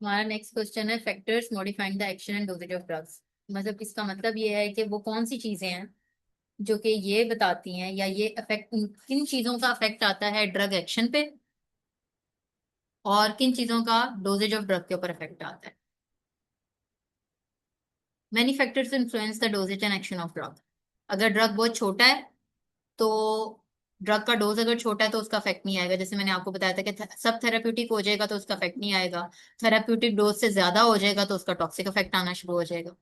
हमारा next question है factors modifying the action and dosages of drugs. मतलब इसका मतलब ये है कि वो कौन सी चीजें हैं जो कि ये बताती हैं या ये अफेक्ट, किन चीजों का अफेक्ट आता है ड्रग एक्शन पे, और किन चीजों का डोजेज ऑफ ड्रग के ऊपर इफेक्ट आता है। Many factors influence the dosages and action of drug. अगर ड्रग बहुत छोटा है तो ड्रग का डोज अगर छोटा है तो उसका इफेक्ट नहीं आएगा। जैसे मैंने आपको बताया था कि सब थेराप्यूटिक हो जाएगा तो उसका इफेक्ट नहीं आएगा। थेराप्यूटिक डोज से ज्यादा हो जाएगा तो उसका टॉक्सिक इफेक्ट आना शुरू हो जाएगा।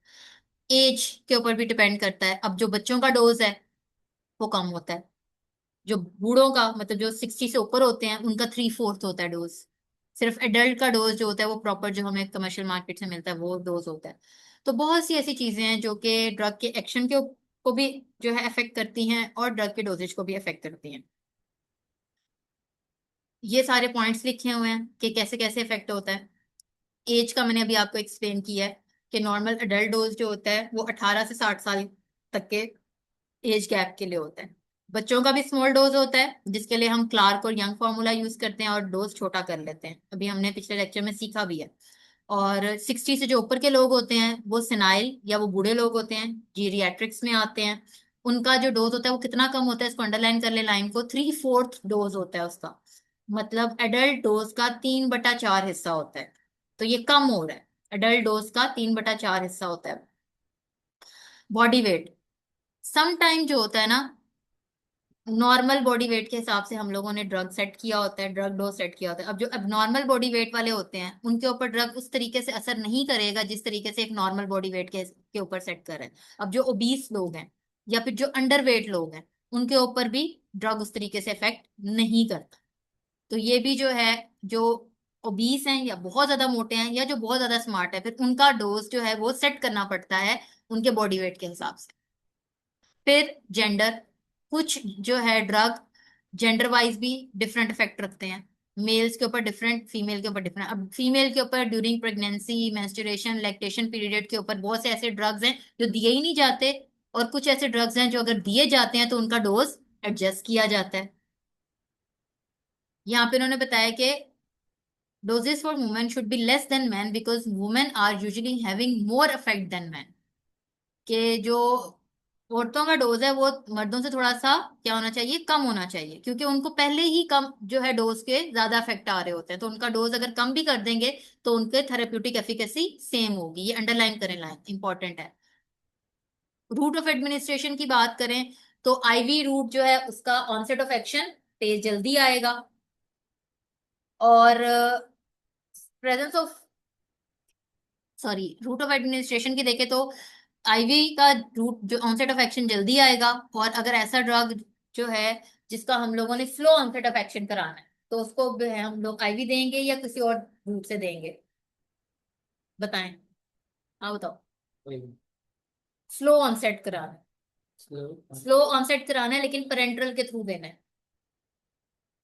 एज के ऊपर भी डिपेंड करता है। अब जो बच्चों का डोज है वो कम होता है। जो बूढ़ों का मतलब जो 60 से ऊपर होते हैं उनका 3/4 होता है डोज। सिर्फ एडल्ट का डोज जो होता है वो प्रॉपर जो हमें कमर्शियल मार्केट से मिलता है वो डोज होता है। तो बहुत सी ऐसी चीजें हैं जो कि ड्रग के एक्शन को भी जो है अफेक्ट करती हैं और ड्रग के डोजेज को भी अफेक्ट करती हैं। ये सारे पॉइंट्स लिखे हुए हैं कि कैसे कैसे इफेक्ट होता है। एज का मैंने अभी आपको एक्सप्लेन किया है कि नॉर्मल अडल्ट डोज जो होता है वो 18 से 60 साल तक के एज गैप के लिए होता है। बच्चों का भी स्मॉल डोज होता है जिसके लिए हम क्लार्क और यंग फार्मूला यूज करते हैं और डोज छोटा कर लेते हैं। अभी हमने पिछले लेक्चर में सीखा भी है। और 60 से जो ऊपर के लोग होते हैं वो सेनाइल या वो बूढ़े लोग होते हैं, जीरियाट्रिक्स में आते हैं। उनका जो डोज होता है वो कितना कम होता है, इसको अंडरलाइन कर ले लाइन को, 3/4 डोज होता है उसका। मतलब एडल्ट डोज का 3/4 हिस्सा होता है। तो ये कम हो रहा है। एडल्ट डोज का 3/4 हिस्सा होता है। बॉडी वेट सम टाइम जो होता है ना, नॉर्मल बॉडी वेट के हिसाब से हम लोगों ने ड्रग सेट किया होता है, ड्रग डोज सेट किया होता है। अब जो अब नॉर्मल बॉडी वेट वाले होते हैं उनके ऊपर ड्रग उस तरीके से असर नहीं करेगा जिस तरीके से एक नॉर्मल बॉडी वेट के ऊपर सेट कर रहे हैं। अब जो ओबीस लोग हैं या फिर जो अंडर वेट लोग हैं उनके ऊपर भी ड्रग उस तरीके से इफेक्ट नहीं करता। तो ये भी जो है, जो ओबीस हैं या बहुत ज्यादा मोटे हैं या जो बहुत ज्यादा स्मार्ट है, फिर उनका डोज जो है वो सेट करना पड़ता है उनके बॉडी वेट के हिसाब से। फिर जेंडर, कुछ जो है ड्रग जेंडर वाइज भी डिफरेंट इफेक्ट रखते हैं। मेल्स के ऊपर डिफरेंट, फीमेल के ऊपर डिफरेंट। अब फीमेल के ऊपर during pregnancy, menstruation, lactation period के ऊपर बहुत से ऐसे ड्रग्स हैं जो दिए ही नहीं जाते। और कुछ ऐसे ड्रग्स हैं जो अगर दिए जाते हैं तो उनका डोज एडजस्ट किया जाता है। यहाँ पे उन्होंने बताया कि doses for women should be less than men because women are usually having more effect than men। कि जो औरतों का डोज है वो मर्दों से थोड़ा सा क्या होना चाहिए, कम होना चाहिए, क्योंकि उनको पहले ही कम जो है डोज के ज्यादा इफेक्ट आ रहे होते हैं। तो उनका डोज अगर कम भी कर देंगे तो उनके थेरेप्यूटिक एफिकेसी सेम होगी। ये अंडरलाइन करें, लाइन इंपॉर्टेंट है। रूट ऑफ एडमिनिस्ट्रेशन की बात करें तो आईवी रूट जो है उसका ऑनसेट ऑफ एक्शन तेज जल्दी आएगा। और presence of, sorry, route of administration की देखें तो आईवी का रूट जो ऑनसेट ऑफ एक्शन जल्दी आएगा। और अगर ऐसा ड्रग जो है जिसका हम लोगों ने स्लो ऑनसेट ऑफ एक्शन कराना है तो उसको भी है हम लोग आईवी देंगे या किसी और रूट से देंगे, बताएं। हाँ बताओ। स्लो ऑनसेट कराना है, स्लो ऑनसेट कराना है लेकिन पेरेंट्रल के थ्रू देना है।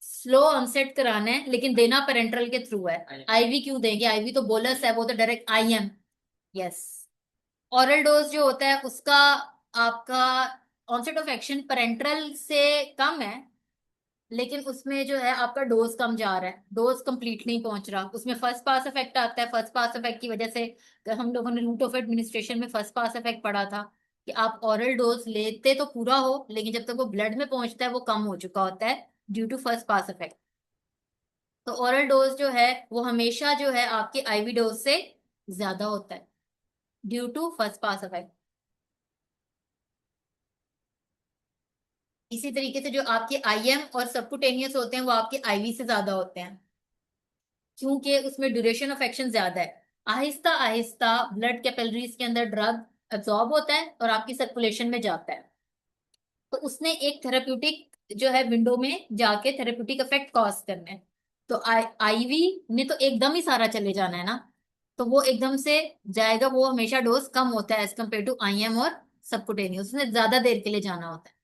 स्लो ऑनसेट कराना है लेकिन देना पेरेंट्रल के थ्रू है। आईवी क्यों देंगे, आईवी तो बोलस है, वो तो direct IM. Yes. Oral dose जो होता है उसका आपका ऑनसेट ऑफ एक्शन पेरेंट्रल से कम है, लेकिन उसमें जो है आपका डोज कम जा रहा है, डोज कंप्लीट नहीं पहुंच रहा। उसमें फर्स्ट पास इफेक्ट आता है। फर्स्ट पास इफेक्ट की वजह से हम लोगों ने रूट ऑफ एडमिनिस्ट्रेशन में फर्स्ट पास इफेक्ट पढ़ा था कि आप ऑरल डोज लेते तो पूरा हो लेकिन जब तक वो ब्लड में पहुंचता है वो कम हो चुका होता है due to first pass effect. तो ओरल डोज जो है वो हमेशा जो है आपके आईवी डोज से ज्यादा होता है due to first pass effect. इसी तरीके से जो आपके आईएम और सबकुटेनियस होते हैं वो आपके आईवी से ज्यादा होते हैं क्योंकि उसमें ड्यूरेशन ऑफ एक्शन ज्यादा है। आहिस्ता आहिस्ता ब्लड कैपिलरीज के अंदर ड्रग एब्जॉर्ब होता है और आपकी सर्कुलेशन में जाता है। तो उसने एक थेरेप्यूटिक जो है विंडो में जाके थेरेप्यूटिक इफेक्ट कॉज करना है। तो आईवी ने तो एकदम ही सारा चले जाना है ना, तो वो एकदम से जाएगा। वो हमेशा डोज कम होता है एज कम्पेयर टू आईएम और सबकुटेनियस, उसने ज्यादा देर के लिए जाना होता है।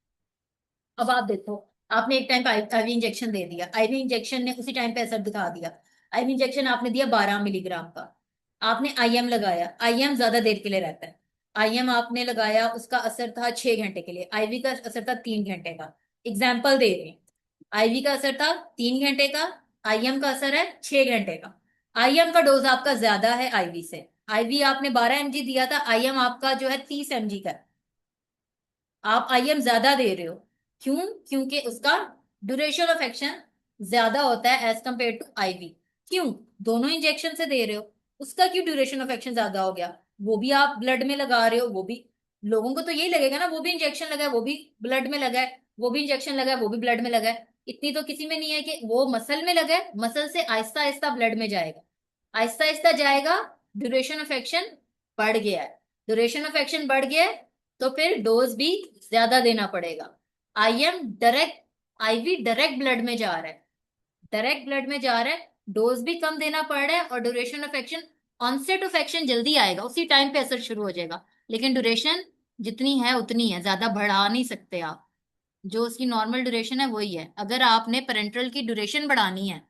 अब आप देखो, आपने एक टाइम पे आईवी इंजेक्शन दे दिया, आईवी इंजेक्शन ने उसी टाइम पे असर दिखा दिया। आईवी इंजेक्शन आपने दिया 12 मिलीग्राम का। आपने आईएम लगाया, आईएम ज्यादा देर के लिए रहता है। आईएम आपने लगाया, उसका असर था 6 घंटे के लिए, आईवी का असर था 3 घंटे का। एग्जाम्पल दे रहे हैं, आईवी का असर था 3 घंटे का, आईएम का असर है 6 घंटे का। आईएम का डोज आपका ज्यादा है आईवी से। आईवी आपने 12 mg दिया था, आईएम आपका जो है 30 mg का है। आप आईएम ज्यादा दे रहे हो। क्यों? क्योंकि उसका ड्यूरेशन ऑफ एक्शन ज्यादा होता है एज कंपेयर टू आईवी। क्यों? दोनों इंजेक्शन से दे रहे हो, उसका क्यों ड्यूरेशन ऑफ एक्शन ज्यादा हो गया? वो भी आप ब्लड में लगा रहे हो, वो भी लोगों को तो यही लगेगा ना, वो भी इंजेक्शन लगा है, वो भी ब्लड में लगा है, वो भी इंजेक्शन लगा है, वो भी ब्लड में लगा है। इतनी तो किसी में नहीं है कि वो मसल में लगा है, मसल से आहिस्ता आहिस्ता ब्लड में जाएगा, आहिस्ता आहिस्ता जाएगा। ड्यूरेशन ऑफ एक्शन बढ़ गया है, ड्यूरेशन ऑफ एक्शन बढ़ गया है, तो फिर डोज भी ज्यादा देना पड़ेगा। IM direct, IV direct blood में जा रहा है, डायरेक्ट ब्लड में जा रहा है, डोज भी कम देना पड़ रहा है, और duration of action, onset of action जल्दी आएगा, उसी टाइम पे असर शुरू हो जाएगा। लेकिन ड्यूरेशन जितनी है उतनी है, ज्यादा बढ़ा नहीं सकते आप। जो उसकी नॉर्मल ड्यूरेशन है वही है। अगर आपने पेरेंट्रल की ड्यूरेशन बढ़ानी है,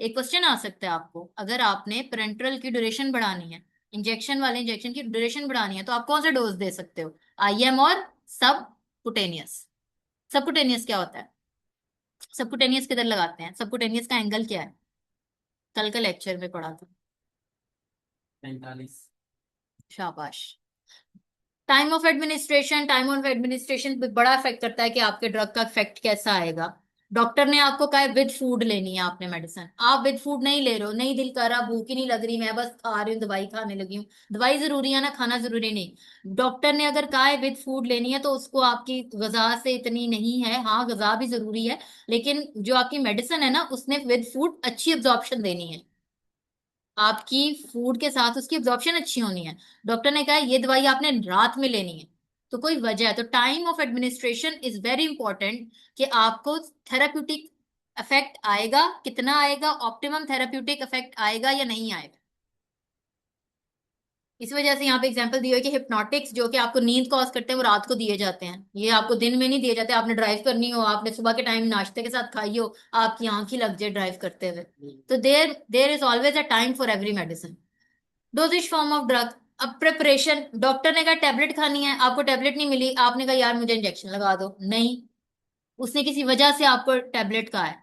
एक क्वेश्चन आ सकता है आपको, अगर आपने पेरेंट्रल की ड्यूरेशन बढ़ानी है, इंजेक्शन वाले इंजेक्शन की ड्यूरेशन बढ़ानी है, तो आप कौन सा डोज दे सकते हो? आईएम और सबकुटेनियस। सबकुटेनियस क्या होता है? सबकुटेनियस किधर लगाते हैं? सबकुटेनियस का एंगल क्या है? कल का लेक्चर में पढ़ा था। 45। शाबाश। Time of administration, time of administration बड़ा इफेक्ट करता है कि आपके ड्रग का इफेक्ट कैसा आएगा। डॉक्टर ने आपको कहा है विद फूड लेनी है आपने मेडिसिन, आप विद फूड नहीं ले रहे हो, नहीं दिल कर रहा, भूख ही नहीं लग रही, मैं बस खा रही हूँ, दवाई खाने लगी हूँ। दवाई जरूरी है ना, खाना जरूरी नहीं। डॉक्टर ने अगर कहा है विद फूड लेनी है, तो उसको आपकी गजा से इतनी नहीं है, हाँ गजा भी जरूरी है, लेकिन जो आपकी मेडिसिन है ना, उसने विद फूड अच्छी एब्जॉर्प्शन देनी है, आपकी फूड के साथ उसकी एब्जॉर्प्शन अच्छी होनी है। डॉक्टर ने कहा ये दवाई आपने रात में लेनी है, तो कोई वजह है। तो time of administration is very important, कि आपको थेराप्यूटिक इफेक्ट आएगा, कितना आएगा, ऑप्टिमम थेराप्यूटिक इफेक्ट आएगा या नहीं आएगा। इस वजह से यहाँ पे एग्जांपल दिया है कि हिप्नोटिक्स जो कि आपको नींद कॉज करते हैं, वो रात को दिए जाते हैं, ये आपको दिन में नहीं दिए जाते। आपने ड्राइव करनी हो, आपने सुबह के टाइम नाश्ते के साथ खाई हो, आपकी आंख ही लग जाए ड्राइव करते हुए, तो there there is always a time for every medicine. Dosage form of drug. अब प्रिपरेशन, डॉक्टर ने कहा टैबलेट खानी है, आपको टैबलेट नहीं मिली, आपने कहा यार मुझे इंजेक्शन लगा दो, नहीं, उसने किसी वजह से आपको टैबलेट कहा है।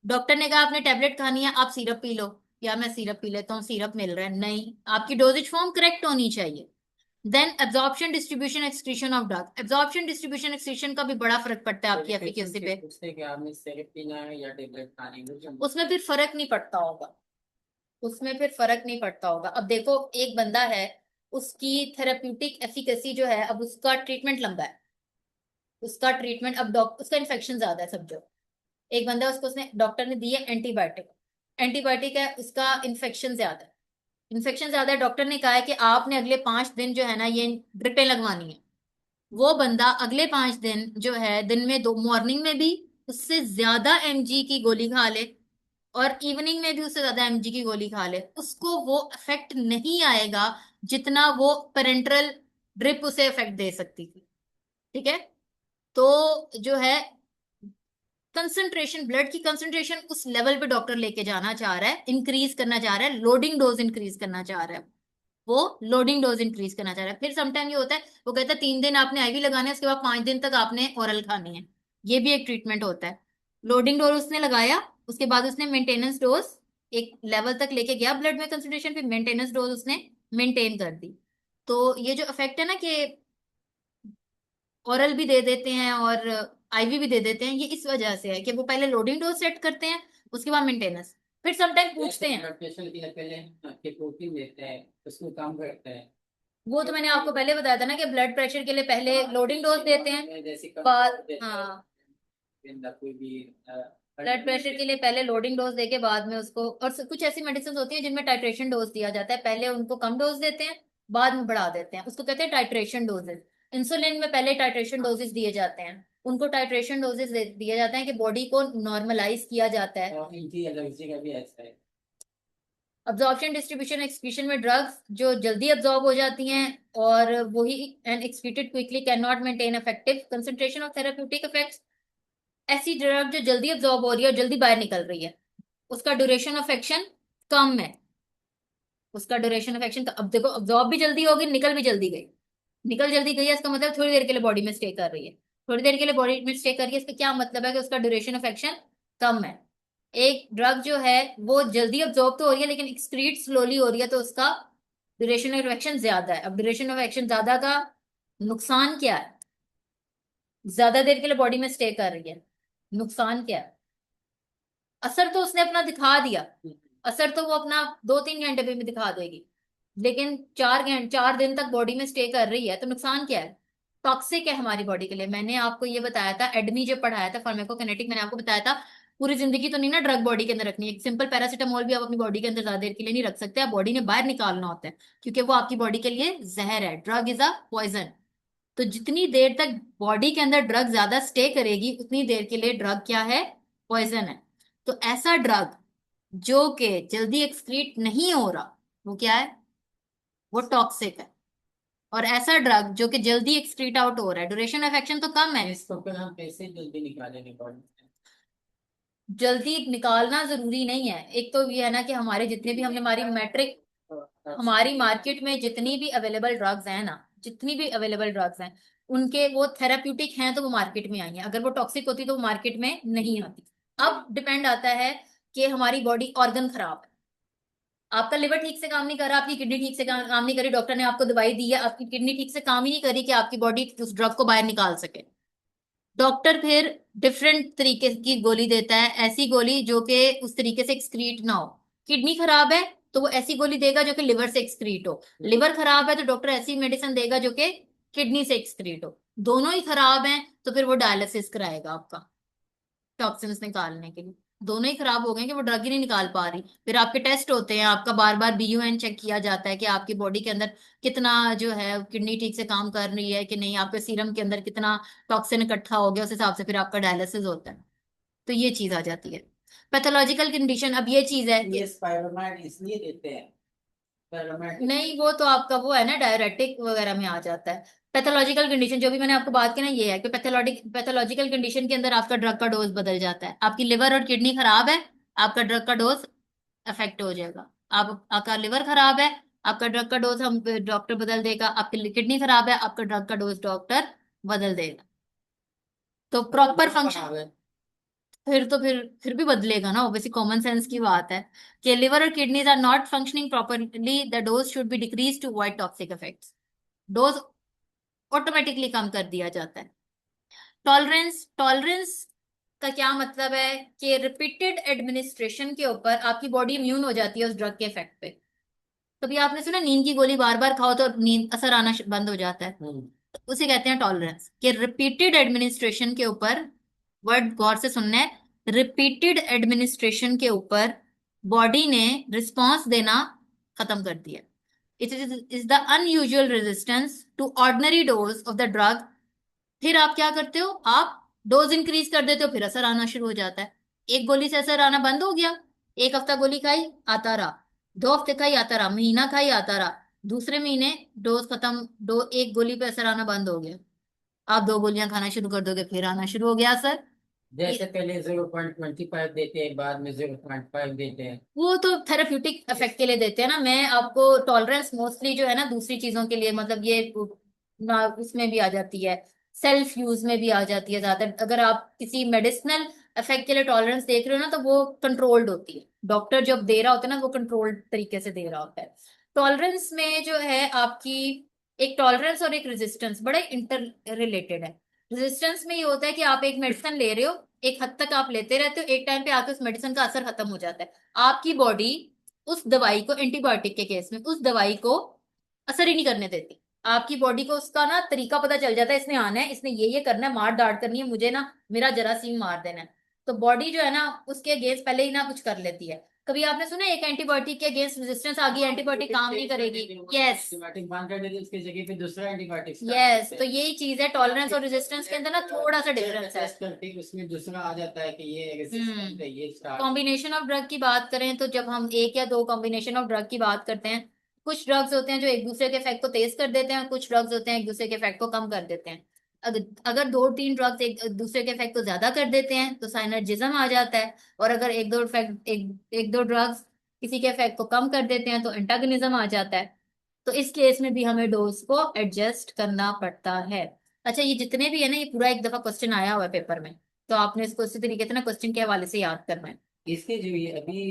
डॉक्टर ने कहा आपने टैबलेट खानी है, आप सिरप पी लो, या मैं सिरप पी लेता हूँ, सिरप मिल रहा है, नहीं, आपकी डोजेज फॉर्म करेक्ट होनी चाहिए। Then absorption distribution excretion of drug. Absorption distribution excretion का भी बड़ा फर्क पड़ता है आपकी एफिकेसी पे। पूछते हैं कि आपने सिरप पीना है या टेबलेट खानी है। उसमें फिर फर्क नहीं पड़ता होगा, उसमें फिर फर्क नहीं पड़ता होगा। अब देखो, एक बंदा है, उसकी थेराप्यूटिक एफिकेसी जो है, अब उसका ट्रीटमेंट लंबा है, उसका ट्रीटमेंट, अब डॉक्टर, उसका इन्फेक्शन ज्यादा है समझो। एक बंदा, उसको उसने डॉक्टर ने दी है एंटीबायोटिक, एंटीबायोटिक है, उसका इन्फेक्शन ज्यादा है, इन्फेक्शन ज्यादा है, डॉक्टर ने कहा है कि आपने अगले 5 दिन जो है ना, ये ड्रिपें लगवानी है। वो बंदा अगले 5 दिन जो है, दिन में दो, मॉर्निंग में भी उससे ज्यादा एमजी की गोली खा ले, और इवनिंग में भी उससे ज्यादा एमजी की गोली खा ले, उसको वो इफेक्ट नहीं आएगा जितना वो पेरेंट्रल ड्रिप उसे इफेक्ट दे सकती थी। ठीक है? तो जो है, कंसंट्रेशन, ब्लड की कंसंट्रेशन उस लेवल पे डॉक्टर लेके जाना चाह रहा है, इंक्रीज करना चाह रहा है, लोडिंग डोज इंक्रीज करना चाह रहा है, वो लोडिंग डोज इंक्रीज करना चाह रहा है। फिर समटाइम ये होता है, वो कहता है 3 दिन आपने आईवी लगाना है, उसके बाद 5 दिन तक आपने ओरल खानी है, ये भी एक ट्रीटमेंट होता है। लोडिंग डोज उसने लगाया, उसके बाद उसने मेंटेनेंस डोज एक लेवल तक लेके गया ब्लड में कंसंट्रेशन, फिर मेंटेनेंस डोज उसने मेंटेन कर दी। तो ये जो इफेक्ट है ना, कि ओरल भी दे देते हैं और आईवी भी दे देते हैं, ये इस वजह से है कि वो पहले लोडिंग डोज सेट करते हैं, उसके बाद मेंटेनेंस, फिर समटाइम पूछते हैं। ब्लड प्रेशर के लिए पहले आपके प्रोटीन देते हैं, उसको काम करते हैं। वो तो मैंने आपको पहले बताया था ना, कि ब्लड प्रेशर के लिए पहले लोडिंग डोज देते हैं, जैसे बाद, हाँ, कोई भी ब्लड प्रेशर के लिए पहले लोडिंग डोज देके बाद में उसको, और कुछ ऐसी मेडिसिन होती है जिनमें टाइट्रेशन डोज दिया जाता है, पहले उनको कम डोज देते हैं, बाद में बढ़ा देते हैं, उसको कहते हैं टाइट्रेशन डोजेस। इंसुलिन में पहले टाइट्रेशन डोजेस दिए जाते हैं, उनको टाइट्रेशन डोजेस दिए जाते हैं कि बॉडी को नॉर्मलाइज किया जाता है। इनकी एलर्जी का भी ऐसा है। अब्जॉर्प्शन डिस्ट्रीब्यूशन एक्सक्रीशन में ड्रग्स जो जल्दी अब्जॉर्ब हो जाती हैं, और वही and excreted quickly, can not maintain effective concentration of therapeutic effects. ऐसी ड्रग जो जल्दी अब्जॉर्ब हो रही है और जल्दी बाहर निकल रही है, उसका ड्यूरेशन ऑफ एक्शन कम है, उसका ड्यूरेशन ऑफ एक्शन। अब देखो, अब्जॉर्ब भी जल्दी होगी, निकल भी जल्दी गई, निकल जल्दी गई है, इसका मतलब थोड़ी देर के लिए बॉडी में स्टे कर रही है, थोड़ी देर के लिए बॉडी में स्टे कर रही है, इसका क्या मतलब है कि उसका ड्यूरेशन ऑफ एक्शन कम है। एक ड्रग जो है वो जल्दी अब्जॉर्ब तो हो रही है लेकिन एक्सक्रीट स्लोली हो रही है, तो उसका ड्यूरेशन ऑफ एक्शन ज्यादा है। अब ड्यूरेशन ऑफ एक्शन ज्यादा का नुकसान क्या है? ज्यादा देर के लिए बॉडी में स्टे कर रही है, नुकसान क्या है? असर तो उसने अपना दिखा दिया, असर तो वो अपना 2-3 घंटे में भी दिखा देगी, लेकिन 4 घंटे 4 दिन तक बॉडी में स्टे कर रही है, तो नुकसान क्या है? टॉक्सिक है हमारी बॉडी के लिए। मैंने आपको ये बताया था, एडमी जब पढ़ाया था फार्माकोकाइनेटिक, मैंने आपको बताया था पूरी जिंदगी तो नहीं ना ड्रग बॉडी के अंदर रखनी है। एक सिंपल पैरासीटामोल भी आप अपनी बॉडी के अंदर ज्यादा देर के लिए नहीं रख सकते, आप बॉडी में बाहर निकालना होता है, क्योंकि वो आपकी बॉडी के लिए जहर है। Drug is a poison. तो जितनी देर तक बॉडी के अंदर ड्रग ज्यादा स्टे करेगी उतनी देर के लिए ड्रग क्या है? पॉइजन है। तो ऐसा ड्रग जो कि जल्दी एक्सक्रीट नहीं हो रहा, वो क्या है? वो टॉक्सिक है। और ऐसा ड्रग जो कि जल्दी एक्सक्रीट आउट हो रहा है, ड्यूरेशन ऑफ एक्शन तो कम है। इसको फिर हम कैसे जल्दी निकालेंगे बॉडी से? जल्दी निकालना जरूरी नहीं है। एक तो ये है ना कि हमारे जितने भी हमने हमारी मैट्रिक, तो अच्छा, हमारी मार्केट में जितनी भी अवेलेबल ड्रग्स हैं ना, जितनी भी अवेलेबल ड्रग्स हैं, उनके वो थेराप्यूटिक हैं तो वो मार्केट में आई हैं। अगर वो टॉक्सिक होती तो वो मार्केट में नहीं आती। अब डिपेंड आता है कि हमारी बॉडी ऑर्गन खराब है। आपका लिवर ठीक से काम नहीं कर रहा, आपकी किडनी ठीक से काम नहीं करी, डॉक्टर ने आपको दवाई दी है, आपकी किडनी ठीक से काम ही नहीं करी कि आपकी बॉडी उस ड्रग को बाहर निकाल सके। डॉक्टर फिर डिफरेंट तरीके की गोली देता है, ऐसी गोली जो कि उस तरीके से एक्सक्रीट ना हो। किडनी खराब है तो वो ऐसी गोली देगा जो कि लिवर से एक्सक्रीट हो। लिवर खराब है तो डॉक्टर ऐसी मेडिसिन देगा जो कि किडनी से एक्सक्रीट हो। दोनों ही खराब हैं तो फिर वो डायलिसिस कराएगा आपका, टॉक्सिन्स निकालने के लिए। दोनों ही खराब हो गए कि वो ड्रग ही नहीं निकाल पा रही। फिर आपके टेस्ट होते हैं, आपका बार बार BUN चेक किया जाता है कि आपकी बॉडी के अंदर कितना जो है किडनी ठीक से काम कर रही है कि नहीं, आपके सीरम के अंदर कितना टॉक्सिन इकट्ठा हो गया, उस हिसाब से फिर आपका डायलिसिस होता है। तो ये चीज आ जाती है। पैथोलॉजिकल कंडीशन, अब ये चीज है ये कि स्पाइरोमाइड इसलिए देते हैं, स्पाइरोमाइड। नहीं, वो तो आपका वो है ना, डायरेटिक वगैरह में आ जाता है। पैथोलॉजिकल कंडीशन जो भी मैंने आपको बात की ना, ये है कि पैथोलॉजिकल कंडीशन के अंदर आपका ड्रग का डोज बदल जाता है। आपकी लिवर और किडनी खराब है, आपका ड्रग का डोज अफेक्ट हो जाएगा। आप आपका लिवर खराब है, आपका ड्रग का डोज हम डॉक्टर बदल देगा। आपकी किडनी खराब है, आपका ड्रग का डोज डॉक्टर बदल देगा। तो प्रॉपर फंक्शन, खराब है। फिर भी बदलेगा ना, ऑब्वियसली कॉमन सेंस की बात है कि लिवर और kidneys are not functioning properly, the dose should be decrease to avoid toxic effects. Dose automatically कम कर दिया जाता है। टॉलरेंस, टॉलरेंस का क्या मतलब है कि रिपीटेड एडमिनिस्ट्रेशन के ऊपर आपकी बॉडी इम्यून हो जाती है उस ड्रग के इफेक्ट पे। कभी आपने सुना नींद की गोली बार बार खाओ तो नींद असर आना बंद हो जाता है? तो उसे कहते हैं टॉलरेंस। कि रिपीटेड एडमिनिस्ट्रेशन के ऊपर, वर्ड गौर से सुनना है, रिपीटेड एडमिनिस्ट्रेशन के ऊपर बॉडी ने रिस्पॉन्स देना खत्म कर दिया। It is the unusual resistance to ordinary dose of the drug. फिर आप क्या करते हो? आप डोज इंक्रीज कर देते हो, फिर असर आना शुरू हो जाता है। एक गोली से असर आना बंद हो गया, एक हफ्ता गोली खाई आता रहा, 2 हफ्ते खाई आता रहा, महीना खाई आता रहा, दूसरे महीने डोज खत्म, एक गोली पे असर आना बंद हो गया। आप 2 गोलियां खाना शुरू कर दोगे, फिर आना शुरू हो गया असर। जैसे पहले 0.25 देते हैं, बाद में 0.5 देते हैं। वो तो थेराप्यूटिक इफेक्ट के लिए देते हैं ना। मैं आपको टॉलरेंस मोस्टली जो है ना दूसरी चीजों के लिए, मतलब ये ना उसमें भी आ जाती है, सेल्फ यूज में भी आ जाती है ज्यादा। अगर आप किसी मेडिसिनल इफेक्ट के लिए टॉलरेंस देख रहे हो ना, तो वो कंट्रोल्ड होती है। डॉक्टर जब दे रहा होता है ना, वो कंट्रोल्ड तरीके से दे रहा होता है। टॉलरेंस में जो है आपकी एक टॉलरेंस और एक रेजिस्टेंस बड़ा इंटर रिलेटेड है। रेजिस्टेंस में ये होता है कि आप एक मेडिसिन ले रहे हो, एक हद तक आप लेते रहते हो, एक टाइम पे आके उस मेडिसिन का असर खत्म हो जाता है। आपकी बॉडी उस दवाई को, एंटीबायोटिक के केस में, उस दवाई को असर ही नहीं करने देती। आपकी बॉडी को उसका ना तरीका पता चल जाता है, इसने आना है, इसने ये करना है, मार दाड़ करनी है मुझे ना, मेरा जरासीम मार देना है। तो बॉडी जो है ना उसके अगेंस्ट पहले ही ना कुछ कर लेती है। कभी आपने सुना है एक एंटीबायोटिक के अगेंस्ट रेजिस्टेंस आ गई, एंटीबायोटिक काम नहीं करेगी? यस, एंटीबायोटिक बंद कर देते, उसकी जगह पे दूसरा एंटीबायोटिक यस। तो यही चीज है, टॉलरेंस और रेजिस्टेंस के अंदर ना थोड़ा सा डिफरेंस है। टेस्ट करके उसमें दूसरा आ जाता है कि ये रेजिस्टेंट है, ये हम्म। स्टार्ट। कॉम्बिनेशन ऑफ ड्रग की बात करें तो जब हम एक या दो कॉम्बिनेशन ऑफ ड्रग की बात करते हैं, कुछ ड्रग्स होते हैं जो एक दूसरे के इफेक्ट को तेज कर देते हैं, कुछ ड्रग्स होते हैं एक दूसरे के इफेक्ट को कम कर देते हैं। अगर अगर 2-3 ड्रग्स एक दूसरे के इफेक्ट को ज्यादा कर देते हैं तो साइनर्जिज्म आ जाता है। और अगर एक दो ड्रग्स किसी के इफेक्ट को कम कर देते हैं तो एंटागनिज्म आ जाता है। तो इस केस में भी हमें डोज को एडजस्ट करना पड़ता है। अच्छा, ये जितने भी है ना, ये पूरा एक दफा क्वेश्चन आया हुआ है पेपर में, तो आपने इसको इसी तरीके से ना क्वेश्चन के हवाले से याद करना है। इसके जो ये अभी